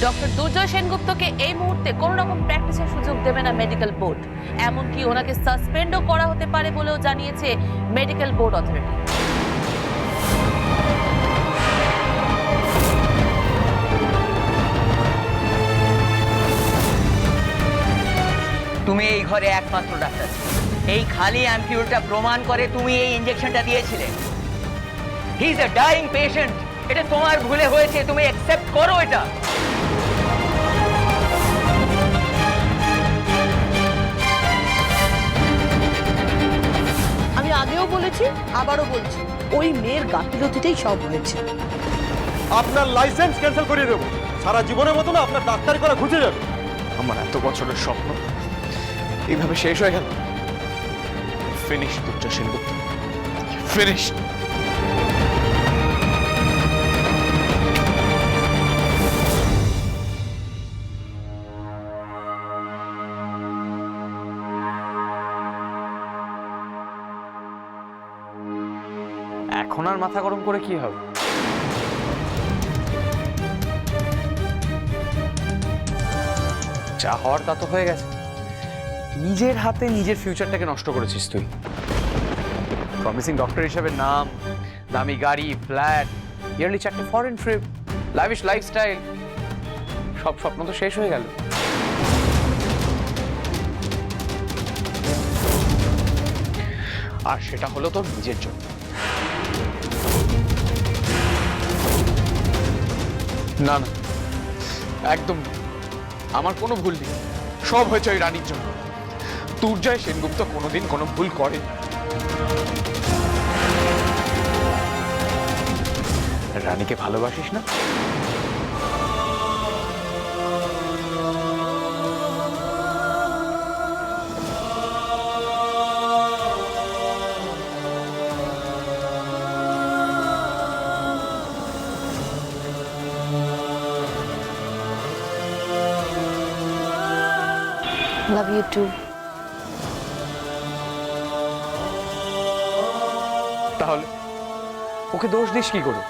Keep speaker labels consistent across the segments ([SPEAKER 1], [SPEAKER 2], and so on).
[SPEAKER 1] Doctor দুর্জয় সেনগুপ্তকে এই মুহূর্তে কোনো রকম প্র্যাকটিসের সুযোগ দেবে না মেডিকেল বোর্ড। এমনকি ওনাকে সাসপেন্ডও করা হতে পারে বলেও জানিয়েছে মেডিকেল বোর্ড অথরিটি।
[SPEAKER 2] তুমি এই ঘরে একমাত্র ডাক্তার, এই খালি অ্যাম্পিউলটা প্রমাণ করে তুমি এই ইনজেকশনটা দিয়েছিলে। He is a dying patient, এটা তোমার ভুলে হয়েছে, তুমি অ্যাকসেপ্ট করো এটা।
[SPEAKER 3] আমি আগেও বলেছি, আবারও বলছি, ওই মেয়ের গাফিলতিতেই সব হয়েছে।
[SPEAKER 4] আপনার লাইসেন্স ক্যান্সেল করিয়ে দেবো, সারা জীবনের মতো না আপনার ডাক্তারি করা ঘুচে যাবে।
[SPEAKER 5] আমার এত বছরের স্বপ্ন এইভাবে শেষ হয়ে গেল। ফিনিশ দুর্জয় সেনগুপ্ত, ফিনিশ। এখন আর মাথা গরম করে কি হবে? যা হওয়ার তা তো হয়ে গেছে। নিজের হাতে নিজের ফিউচারটাকে নষ্ট করেছিস তুই। প্রমিসিং ডক্টর হিসেবে নাম, দামি গাড়ি, ফ্ল্যাট, ইয়ারলি 4টে ফরেন ট্রিপ, লাভিশ লাইফস্টাইল, সব স্বপ্ন তো শেষ হয়ে গেল। আর সেটা হলো তোর নিজের জন্য। না না, একদম না। আমার কোনো ভুল নেই, সব হয়েছে ওই রানীর জন্য। দুর্জয় সেনগুপ্ত কোনোদিন কোনো ভুল করে। রানীকে ভালোবাসিস না?
[SPEAKER 6] Love you too.
[SPEAKER 5] তাহলে ওকে দোষ দিস কি করে?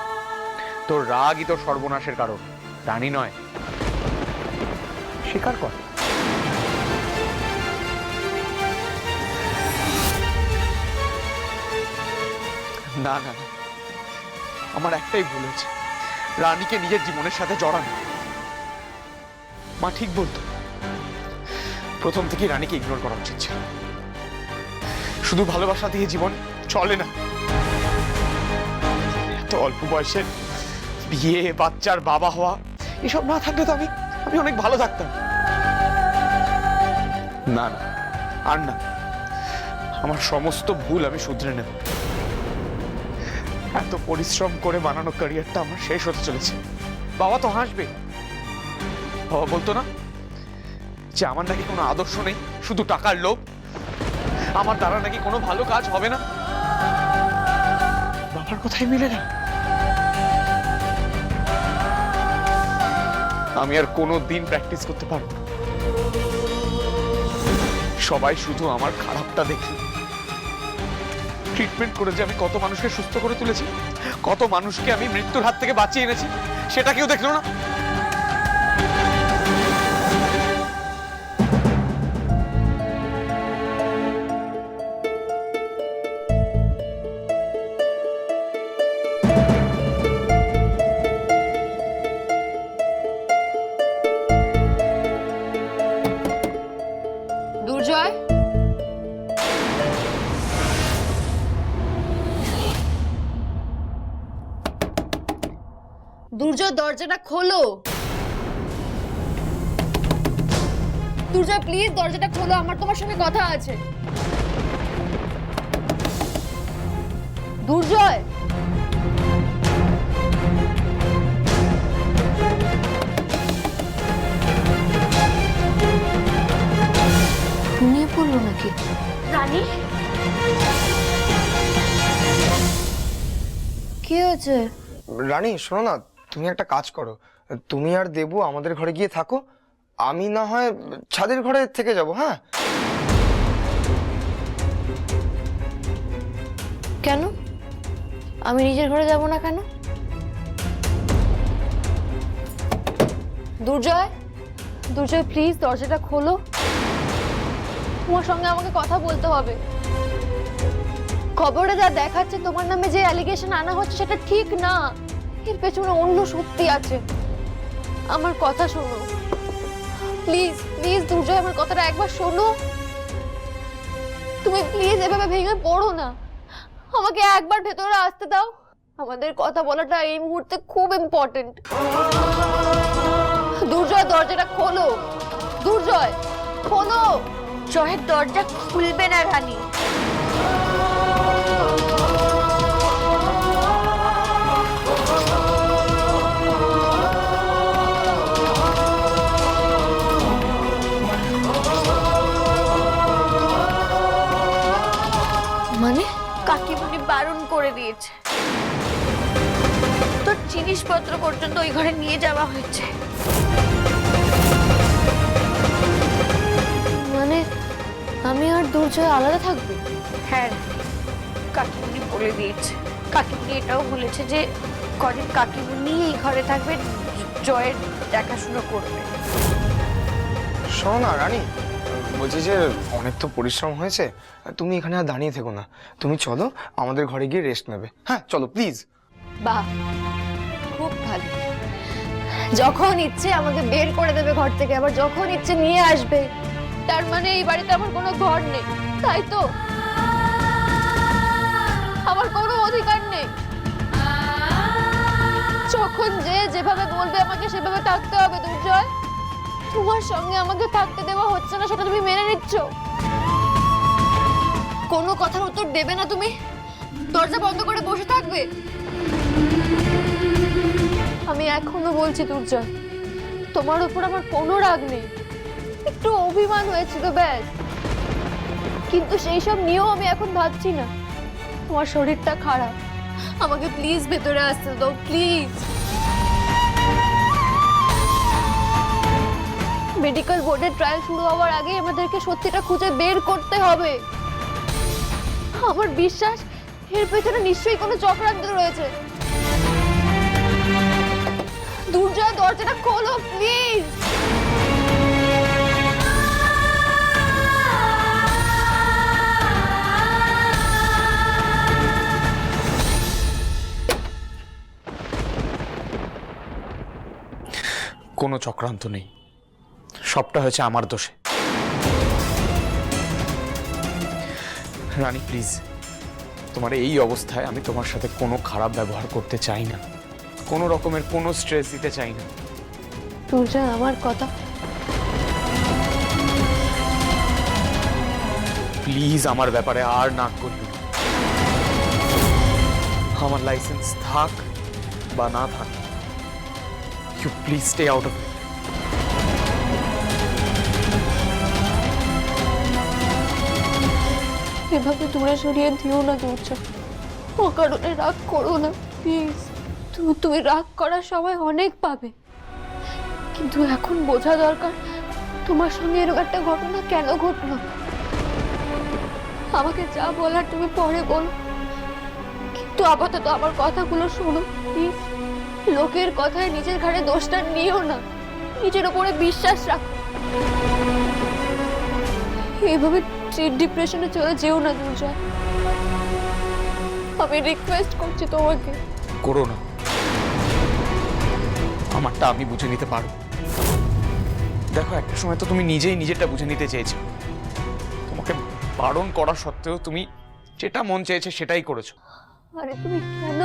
[SPEAKER 5] তোর রাগই তোর সর্বনাশের কারণ, রানী নয়। স্বীকার কর। না না না, আমার একটাই ভুল হয়েছে, রানীকে নিজের জীবনের সাথে জড়ানো। মা ঠিক বলতো, প্রথম থেকেই রানীকে ইগনোর করা উচিত ছিল। শুধু ভালোবাসা দিয়ে জীবন চলে না। এত অল্প বয়সে বিয়ে, বাচ্চার বাবা হওয়া, এসব না থাকলে তো আমি অনেক ভালো থাকতাম। না না, আর না, আমার সমস্ত ভুল আমি শুধরে নেব। এত পরিশ্রম করে বানানো ক্যারিয়ারটা আমার শেষ হতে চলেছে। বাবা তো হাসবে। বাবা বলতো না যে আমার নাকি কোনো আদর্শ নেই, শুধু টাকার লোভ, আমার দ্বারা নাকি কোনো ভালো কাজ হবে না। বাবার কথাই মিলে না। আমি আর কোনো দিন প্র্যাকটিস করতে পারবো না। সবাই শুধু আমার খারাপটা দেখে। ট্রিটমেন্ট করে যে আমি কত মানুষকে সুস্থ করে তুলেছি, কত মানুষকে আমি মৃত্যুর হাত থেকে বাঁচিয়ে এনেছি, সেটা কেউ দেখলো না।
[SPEAKER 6] দুর্জয়, দুর্জয় দরজাটা খোলো। দুর্জয় প্লিজ দরজাটা খোলো, আমার তোমার সঙ্গে কথা আছে। দুর্জয়, ঘুমিয়ে পড়লো নাকি? রানী, কি হয়েছে?
[SPEAKER 7] রানী শোনো না, তুমি একটা কাজ করো, তুমি আর দেবু আমাদের ঘরে গিয়ে থাকো, আমি না হয় ছাদের ঘরে থেকে যাব। হ্যাঁ,
[SPEAKER 6] কেন? আমি নিজের ঘরে যাব না কেন? দুর্জয়, দুর্জয় প্লিজ দরজাটা খোলো। তোমার সঙ্গে আমাকে কথা বলতে হবে। খবরে যা দেখাচ্ছে তোমার নামে যে অ্যালিগেশন আনা হচ্ছে সেটা ঠিক না, এর পেছনে অন্য সত্যি আছে। আমার কথা শোনো প্লিজ, প্লিজ দুর্জয়, আমার কথাটা একবার শোনো। তুমি প্লিজ এভাবে ভেঙে পড়ো না, আমাকে একবার ভেতরে আসতে দাও। আমাদের কথা বলাটা এই মুহূর্তে খুব ইম্পর্টেন্ট। দুর্জয় দরজাটা খোলো, দুর্জয় খোলো।
[SPEAKER 3] জয়ের দরজা খুলবে না রানী।
[SPEAKER 6] মানে
[SPEAKER 3] কাকিমুনি বারণ করে দিয়েছে, তোর জিনিসপত্র পর্যন্ত ওই ঘরে নিয়ে যাওয়া হয়েছে।
[SPEAKER 6] মানে আমি আর দুর্জয় আলাদা থাকবে?
[SPEAKER 3] হ্যাঁ, কাকিমুনি বলে দিয়েছে। কাকিমুনি এটাও বলেছে যে কদিন কাকিমুনি এই ঘরে থাকবে, জয়ের দেখাশোনা করবে।
[SPEAKER 7] শোনো না রানী, বলছি যে অনেক তো পরিশ্রম হয়েছে, তুমি এখানে আর দাঁড়িয়ে থেকো না, তুমি চলো আমাদের ঘরে গিয়ে রেস্ট নেবে। হ্যাঁ চলো প্লিজ।
[SPEAKER 6] বাহ, খুব ভালো। যখন ইচ্ছে আমাকে বের করে দেবে ঘর থেকে, আবার যখন ইচ্ছে নিয়ে আসবে। তার মানে এই বাড়িতে আমার কোনো ঘর নেই, তাই তো? আমার কোনো অধিকার নেই। যখন যে যেভাবে বলবে আমাকে সেভাবে থাকতে হবে। দুর্জয়, তোমার সঙ্গে আমাকে থাকতে দেওয়া হচ্ছে না, সেটা তুমি মেনে নিচ্ছ? কোনো কথার উত্তর দেবে না তুমি? দরজা বন্ধ করে বসে থাকবে? আমি এখনো বলছি দুর্জয়, তোমার উপর আমার কোনো রাগ নেই, একটু অভিমান হয়েছিল ব্যাস। কিন্তু সেই সব নিয়েও আমি এখন ভাবছি না। তোমার শরীরটা খারাপ, আমাকে প্লিজ ভেতরে আসতে দাও প্লিজ। মেডিকেল বোর্ডের ট্রায়াল শুরু হওয়ার আগে আমাদেরকে সত্যিটা খুঁজে বের করতে হবে। আমার বিশ্বাস এর পেছনে নিশ্চয়ই কোনো চক্রান্ত রয়েছে। দুর্জয় দরজাটা খোলো প্লিজ।
[SPEAKER 5] কোনো চক্রান্ত নেই, সবটা হয়েছে আমার দোষে। রানী প্লিজ, তোমার এই অবস্থায় আমি তোমার সাথে কোনো খারাপ ব্যবহার করতে চাই না, কোনো রকমের কোনো স্ট্রেস দিতে চাই না।
[SPEAKER 6] দুর্জয় আমার কথা
[SPEAKER 5] প্লিজ আমার ব্যাপারে আর নাক করবি না। আমার লাইসেন্স থাক বা না থাক, you please stay out of it.
[SPEAKER 6] এভাবে দূরে সরিয়ে দিও না দুর্জয়, ও কারণে রাগ করো না প্লিজ। তুমি রাগ করার সময় অনেক পাবে, কিন্তু এখন বোঝা দরকার তোমার সঙ্গে এরকম একটা ঘটনা কেন ঘটলো। আমাকে যা বলার তুমি পরে বলো, কিন্তু আপাতত আমার কথাগুলো শোনো প্লিজ। লোকের কথায় নিজের ঘাড়ে দোষটা নিও না, নিজের উপরে বিশ্বাস রাখো। এইভাবে ডিপ্রেশনে চলে যেও না দুর্জয়, আমি রিকোয়েস্ট করছি তোমাকে।
[SPEAKER 5] করো না, আমারটা আমি বুঝে নিতে পারবো। দেখো একটা সময় তো তুমি নিজেই নিজেরটা বুঝে নিতে চেয়েছো, তোমাকে বারণ করা সত্ত্বেও তুমি যেটা মন চেয়েছে সেটাই করেছো।
[SPEAKER 6] আরে তুমি কেন